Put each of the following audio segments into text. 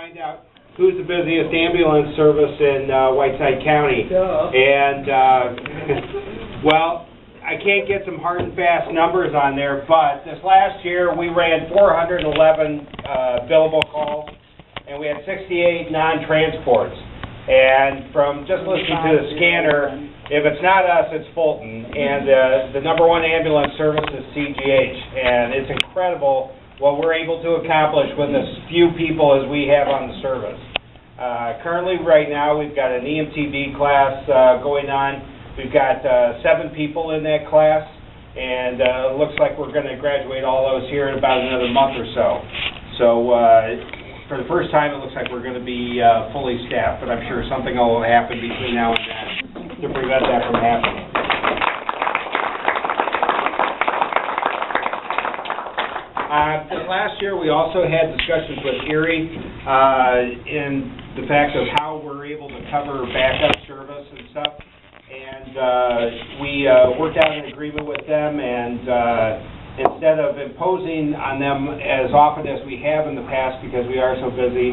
find out who's the busiest ambulance service in Whiteside County. And, well, I can't get some hard and fast numbers on there, but this last year we ran 411 billable calls, and we had 68 non-transports. And from just listening to the scanner, if it's not us, it's Fulton. And the #1 ambulance service is CGH. And it's incredible what we're able to accomplish with as few people as we have on the service. Currently, right now, we've got an EMTB class going on. We've got 7 people in that class, and it looks like we're going to graduate all those here in about another month or so. So for the first time, it looks like we're going to be fully staffed, but I'm sure something will happen between now and then to prevent that from happening. This last year, we also had discussions with Erie in the fact of how we're able to cover backup service and stuff. And we worked out an agreement with them, and instead of imposing on them as often as we have in the past because we are so busy,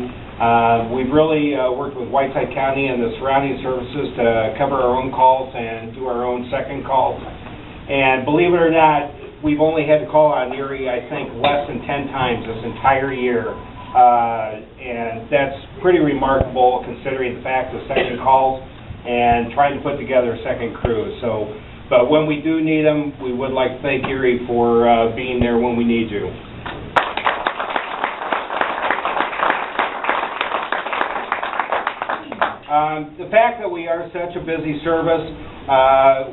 we've really worked with Whiteside County and the surrounding services to cover our own calls and do our own second calls. And believe it or not, we've only had to call on Erie, I think, less than 10 times this entire year. And that's pretty remarkable considering the fact of second calls and trying to put together a second crew. So, but when we do need them, we would like to thank Erie for being there when we need you. The fact that we are such a busy service,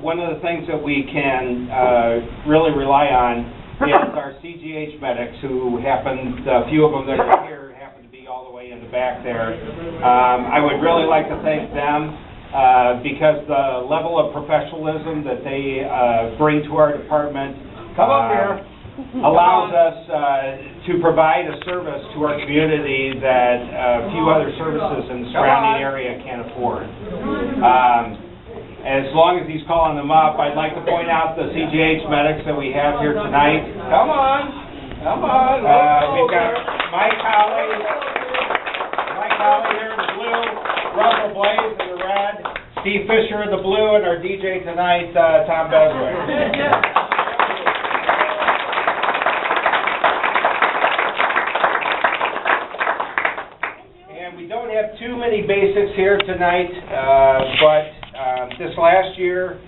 one of the things that we can really rely on is our CGH medics, who happen, a few of them that are here happen to be all the way in the back there. I would really like to thank them because the level of professionalism that they bring to our department allows us to provide a service to our community that few other services in the surrounding area can't afford. As long as he's calling them up, I'd like to point out the CGH medics that we have here tonight. Come on. We've got Mike Holly here in the blue, Russell Blaze in the red, Steve Fisher in the blue, and our DJ tonight, Tom Beswick. We don't have too many basics here tonight, but this last year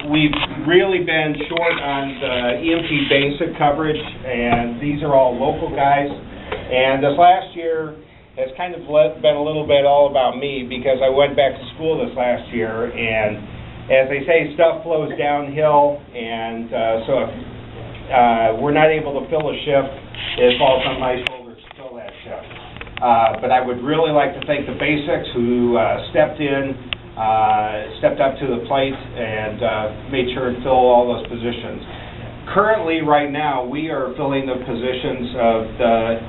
we've really been short on the EMT basic coverage, and these are all local guys. And this last year has kind of been a little bit all about me because I went back to school this last year, and as they say, stuff flows downhill, and so if we're not able to fill a shift, it falls on my shoulders to fill that shift. But I would really like to thank the basics who stepped up to the plate and made sure to fill all those positions. Currently, right now, we are filling the positions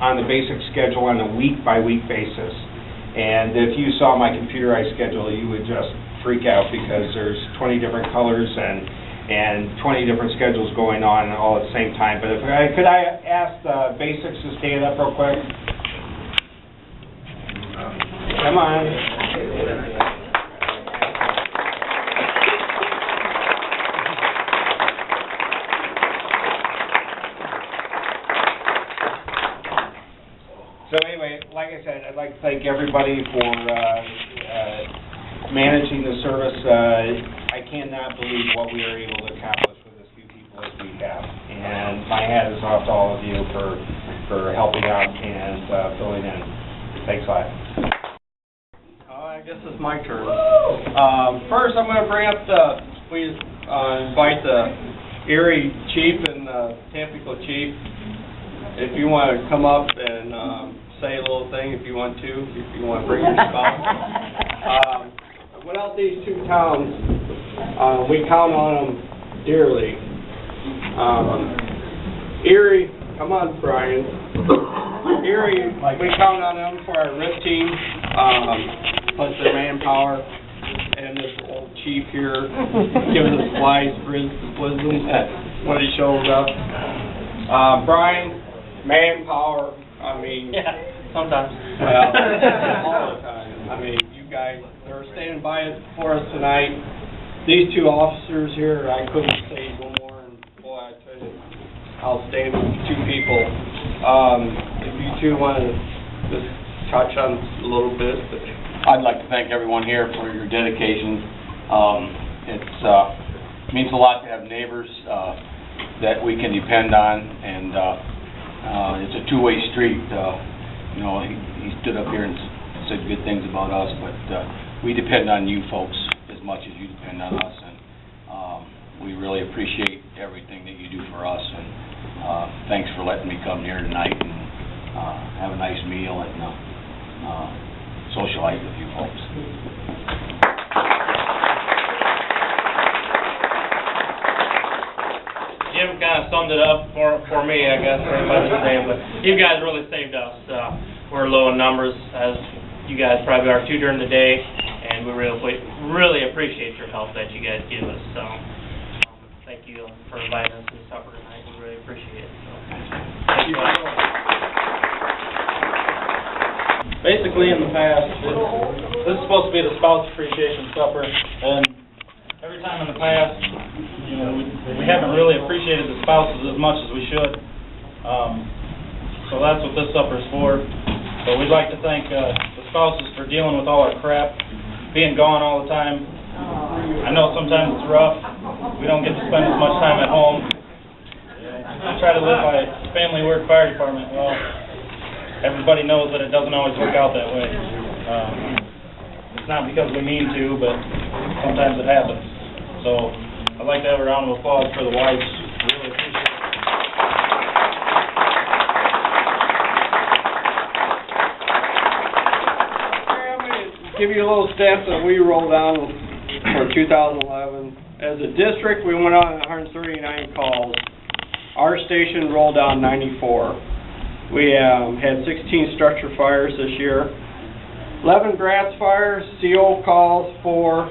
on the basic schedule on a week-by-week basis. And if you saw my computerized schedule, you would just freak out because there's 20 different colors and 20 different schedules going on all at the same time. But could I ask the basics to stand up real quick? Come on. So anyway, like I said, I'd like to thank everybody for managing the service. I cannot believe what we are able to accomplish with as few people as we have. And my hat is off to all of you for helping out and filling in. Thanks a lot. I guess it's my turn. First, I'm going to bring up we invite the Erie chief and Tampico chief. If you want to come up and say a little thing, if you want to bring your spouse. Without these two towns, we count on them dearly. Erie, come on, Brian. Erie, we count on them for our RIP team, plus their manpower, and this old chief here giving us wise wisdom when he shows up. Brian, manpower, I mean... Yeah, sometimes. Well, all the time. I mean, you guys are standing by it for us tonight. These two officers here, I couldn't say no more, and boy, I tell you, outstanding two people. If you two want to just touch on a little bit. I'd like to thank everyone here for your dedication. It means a lot to have neighbors that we can depend on, and it's a two-way street. You know, he stood up here and said good things about us, but we depend on you folks as much as you depend on us, and we really appreciate everything that you do for us, and thanks for letting me come here tonight and have a nice meal and socialite with you folks. Jim kind of summed it up for me, I guess, for everybody's name, but you guys really saved us. We're low in numbers, as you guys probably are too during the day, and we really appreciate your help that you guys give us. So, thank you for inviting us to supper tonight. We really appreciate it. So, thank you. Basically, in the past, this is supposed to be the spouse appreciation supper, and every time in the past, you know, we haven't really appreciated the spouses as much as we should. So that's what this supper's for. But we'd like to thank the spouses for dealing with all our crap, being gone all the time. I know sometimes it's rough. We don't get to spend as much time at home. We try to live by family work fire department. Well, everybody knows that it doesn't always work out that way. It's not because we mean to, but sometimes it happens. So I'd like to have a round of applause for the wives. Really appreciate it. I'm going to give you a little stats that we rolled on for 2011. As a district, we went on 139 calls. Our station rolled down 94. We had 16 structure fires this year, 11 grass fires, CO calls for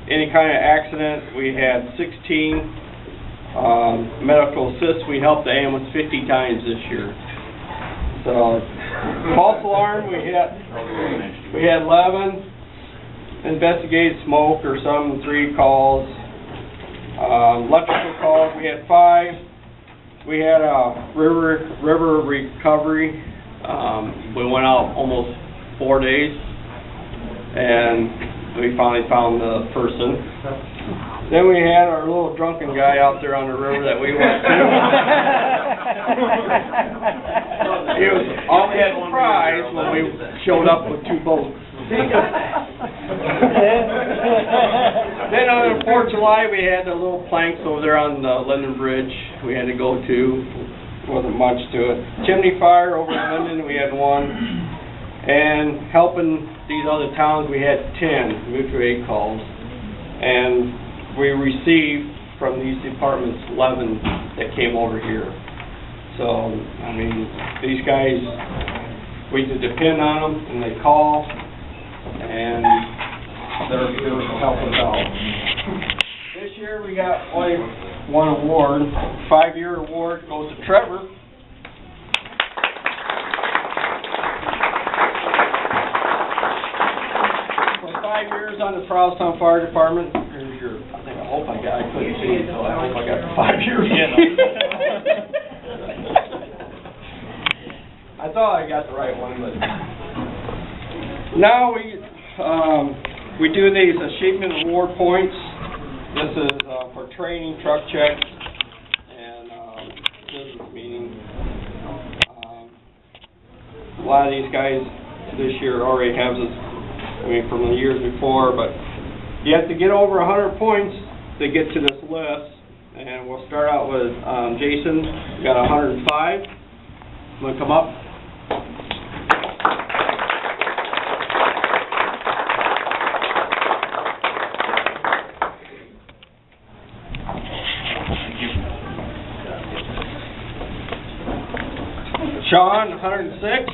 any kind of accident. We had 16 medical assists. We helped the ambulance 50 times this year. So false alarm, we had 11 investigated smoke or some 3 calls. Electrical calls, we had 5. We had a river recovery. We went out almost 4 days, and we finally found the person. Then we had our little drunken guy out there on the river that we went to. He was always surprised when we showed up with 2 boats. Then on the 4th of July, we had the little planks over there on the Lyndon Bridge we had to go to. Wasn't much to it. Chimney fire over at Lyndon, we had 1. And helping these other towns, we had 10 mutual aid calls. And we received from these departments 11 that came over here. So, I mean, these guys, we could depend on them, and they call, and they're here to help us out. This year we got only 1 award. 5-year award goes to Trevor. For 5 years on the Ptown Fire Department. Here's your, I hope I couldn't see it, so I hope I got the 5 years. I thought I got the right one, but now we do these achievement award points. This is for training, truck checks, and business meetings. A lot of these guys this year already have this, I mean, from the years before, but you have to get over 100 points to get to this list. And we'll start out with Jason. We got 105. I'm going to come up. Sean, 106.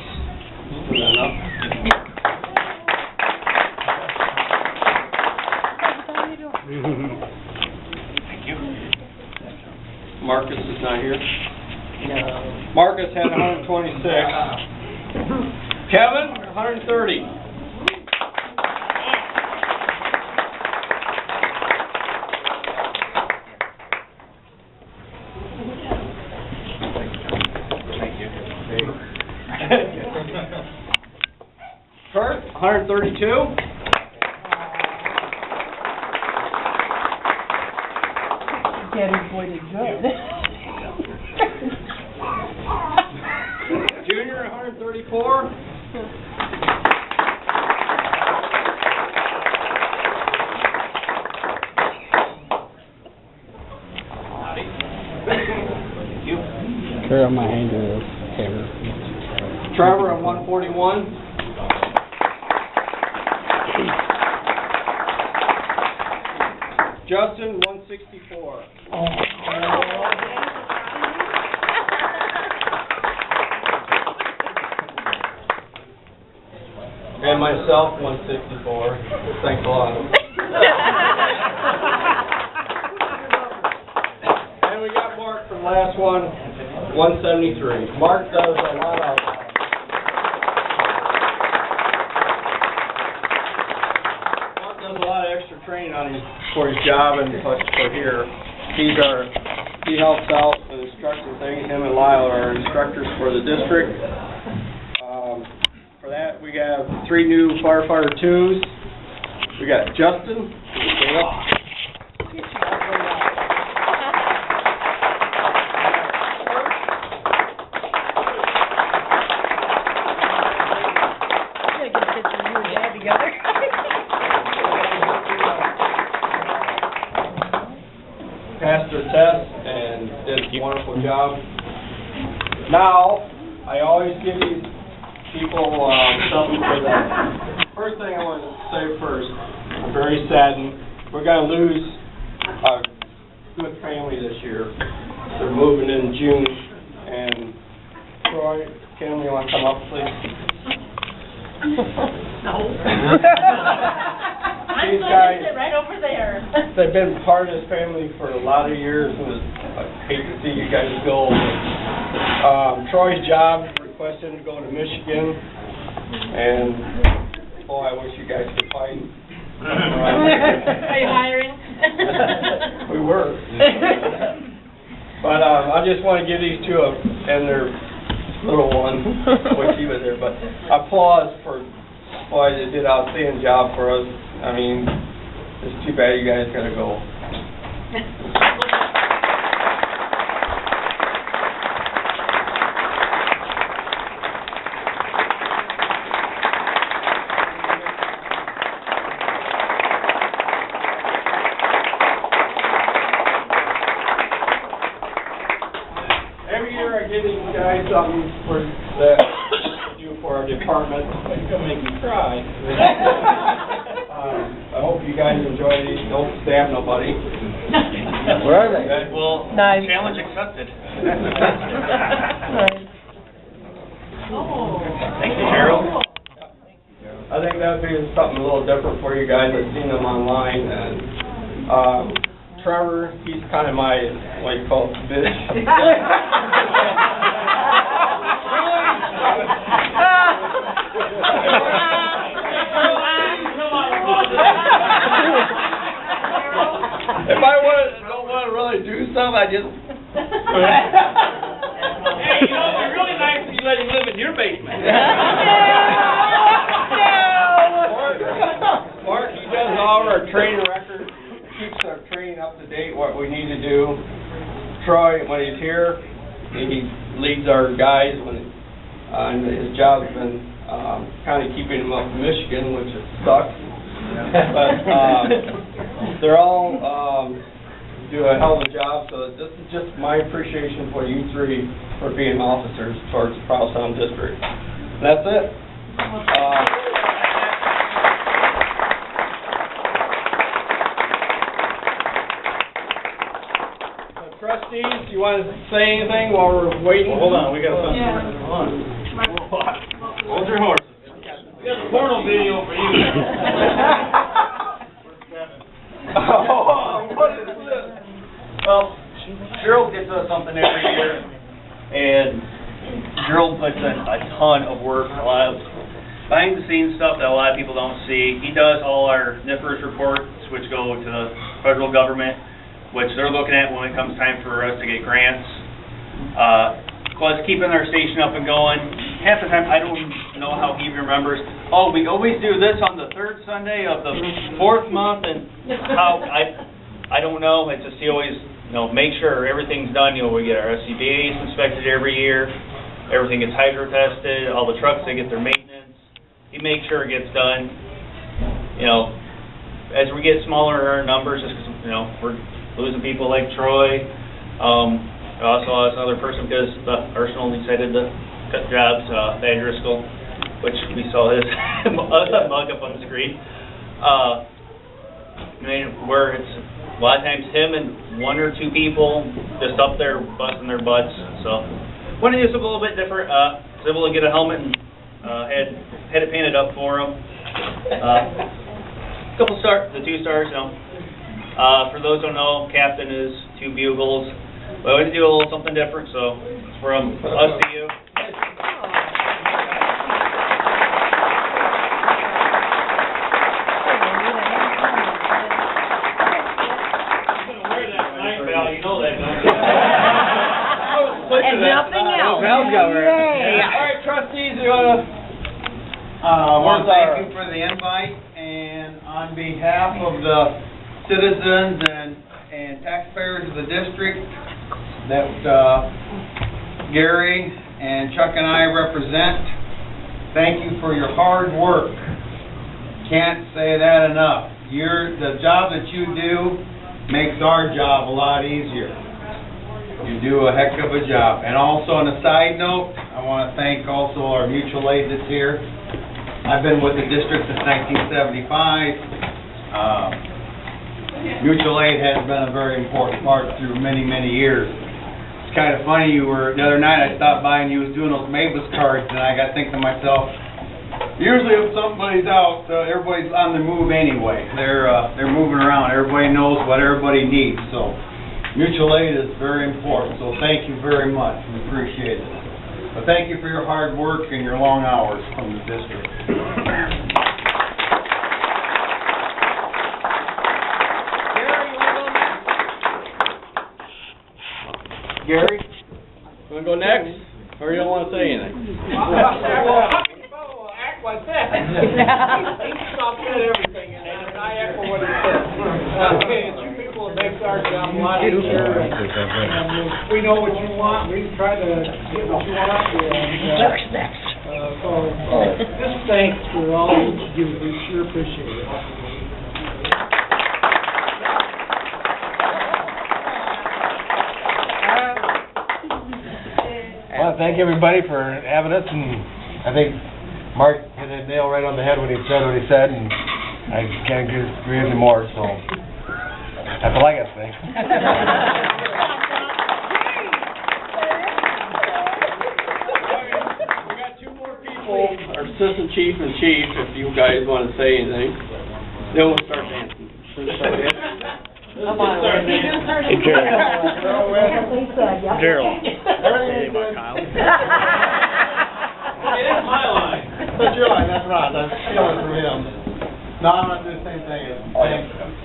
Thank you. Marcus is not here. Marcus had 126. Kevin, 130. Kurt, 132. Daddy's boy did good. Junior, 134. Carry my hand to the camera. Trevor at 141. Justin, 164. And myself, 164. Thanks a lot. And we got Mark for the last one, 173. Mark does a lot of... Mark does a lot of extra training on his, for his job and for here. He helps out with instructor things. Him and Lyle are instructors for the district. For that, we have 3 new firefighter 2s. We got Justin. Stand up. Passed their test and did a wonderful job. Now, I always give these people something for that. First thing I want to say first, I'm very saddened. We're going to lose a good family this year. They're moving in June. And Troy, Kim, you want to come up, please? No. These guys, sit right over there. they've been part of this family for a lot of years, and I hate to see you guys go. Troy's job requested to go to Michigan, and boy, I wish you guys could fight. Are you hiring? We were. But I just want to give these two and their little one, which he was there, but applause for, boy, they did an outstanding job for us. I mean, it's too bad you guys gotta go. Every year I give these guys something for that do for our department. It's gonna make me cry. I hope you guys enjoy these. Don't stab nobody. Where are they? Well, Nice. challenge accepted. Nice. Oh. Thank you, Gerald. I think that would be something a little different for you guys. I've seen them online, and Trevor, he's kind of my, what you call, bitch. If I don't want to really do something, I just... Hey, you know, it'd be really nice if you let him live in your basement. Mark, he does all of our training records, keeps our training up to date, what we need to do. Troy, when he's here, he leads our guys when and his job's been kind of keeping him up in Michigan, which sucks. But they're all do a hell of a job, so this is just my appreciation for you 3 for being officers towards the Ptown District. And that's it. Trustees, you want to say anything while we're waiting? Hold on, we got something. Yeah. Hold on. Hold your horses. We got a porno video for you. Oh, what is this? Well, Gerald gets us something every year, a ton of work, a lot of behind-the-scenes stuff that a lot of people don't see. He does all our NIFRS reports, which go to the federal government, which they're looking at when it comes time for us to get grants. Plus, keeping our station up and going. Half the time, I don't know how he even remembers, oh, we always do this on the third Sunday of the fourth month, and how, I don't know. It's just he always, make sure everything's done. We get our SCBA's inspected every year. Everything gets hydro tested. All the trucks, they get their maintenance. He makes sure it gets done. As we get smaller in our numbers, just because, we're losing people like Troy. I also lost another person because the Arsenal decided to cut jobs, Van Driscoll, which we saw his mug up on the screen. Where it's a lot of times him and one or two people just up there busting their butts. So when it is a little bit different, was able to get a helmet and had it painted up for him. The 2 stars, for those who don't know, captain is 2 bugles. But we had to do a little something different, so it's from us to you. And nothing else. All right, trustees, I want to thank you for the invite, and on behalf of the citizens and taxpayers of the district that Gary and Chuck and I represent, thank you for your hard work. Can't say that enough. The job that you do makes our job a lot easier. You do a heck of a job. And also on a side note, I want to thank also our mutual aid that's here. I've been with the district since 1975. Mutual aid has been a very important part through many, many years. It's kind of funny, the other night I stopped by and you was doing those Mavis cards, and I got thinking to myself, usually if somebody's out, everybody's on the move anyway. They're moving around. Everybody knows what everybody needs. So mutual aid is very important. So thank you very much. We appreciate it. But thank you for your hard work and your long hours from the district. Gary, you want to go next, or you don't want to say anything? Act like that. He stopped at everything, and I echo what he said. It's you people that makes our job a lot easier. And we know what you want. We try to get what you want. So just thanks for all you do. We sure appreciate it. Well, thank everybody for having us, and I think Mark hit the nail right on the head when he said what he said, and I can't agree anymore, so that's all I got to say. We got 2 more people, our assistant chief and chief, if you guys want to say anything. Then we'll start dancing. Come on. Hey, Gerald. Hey, Kyle. It is my line. That's your line, that's right, that's stealing from him. No, I'm not doing the same thing.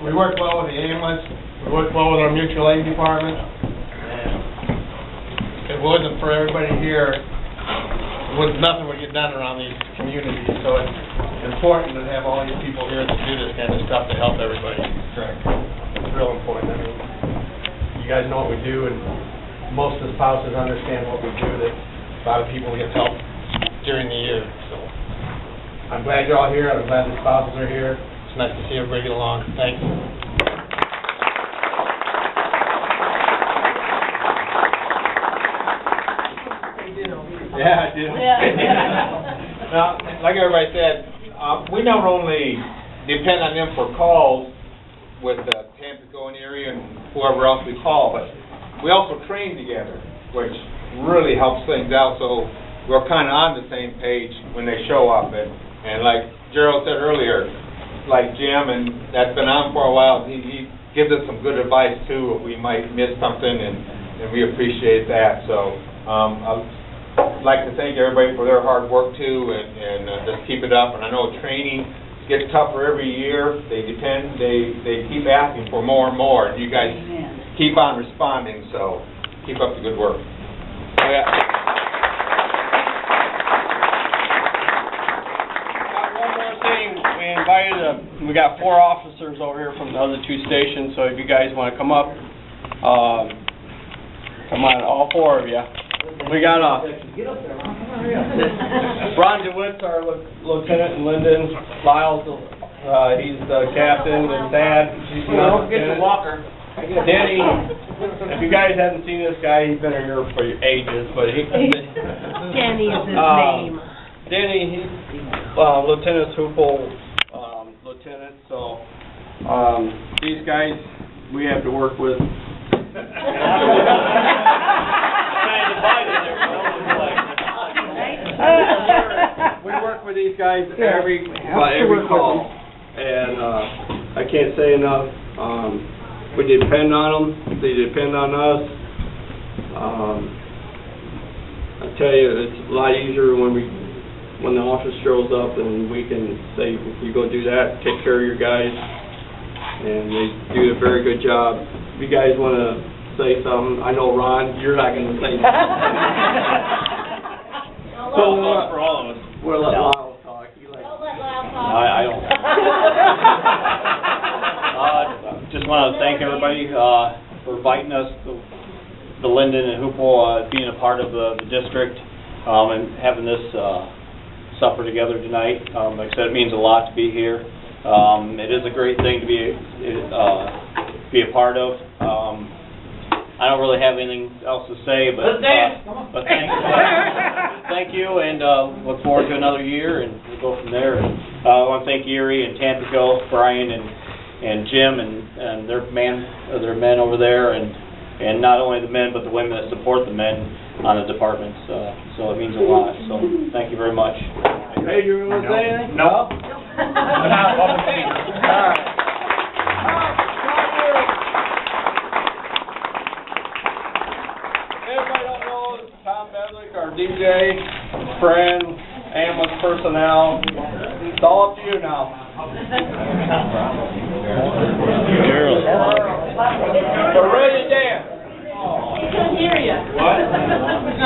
We work well with the ambulance, we work well with our mutual aid department, and if it wasn't for everybody here, nothing would get done around these communities, so it's important to have all these people here to do this kind of stuff to help everybody. Correct. It's real important. I mean, you guys know what we do, and most of the spouses understand what we do, that a lot of people get help during the year, so. I'm glad you're all here, I'm glad the spouses are here. It's nice to see everybody get along. Thanks. Yeah, I do. Now, like everybody said, we not only depend on them for calls with Tampico and Erie and whoever else we call, but we also train together, which really helps things out, so we're kind of on the same page when they show up. And like Gerald said earlier, like Jim, and that's been on for a while, he gives us some good advice too if we might miss something, and we appreciate that. So like to thank everybody for their hard work too, and just keep it up. And I know training gets tougher every year. They keep asking for more and more, and you guys keep on responding, so keep up the good work. We got 4 officers over here from the other 2 stations, so if you guys want to come up, come on, all 4 of you. We got Ron DeWitt's our lieutenant in Lyndon. Lyle's he's the captain, and Thad, he's the lieutenant. Walker. Denny, if you guys haven't seen this guy, he's been here for ages, but he... Denny is his name. Denny, he's Lieutenant Hoople, lieutenant, so these guys we have to work with. We work with these guys every call, and I can't say enough. We depend on them. They depend on us. I tell you, it's a lot easier when the office shows up and we can say, you go do that, take care of your guys, and they do a very good job. If you guys want to say something, I know Ron, you're not going to say something. So for all of us. We'll let Lyle talk. Don't let Lyle talk. I don't. Just want to thank everybody for inviting us, the Lyndon and Hoople, being a part of the district, and having this supper together tonight. Like I said, it means a lot to be here. It is a great thing to be a part of. I don't really have anything else to say, but thank you, and look forward to another year, and we'll go from there. I want to thank Erie and Tampico, Brian and Jim and their men over there, and not only the men but the women that support the men on the departments. So it means a lot. So thank you very much. Hey, you want to say anything? No. All right. Our DJ, friend, ambulance personnel, it's all up to you now. We're ready to dance. He couldn't hear you. What?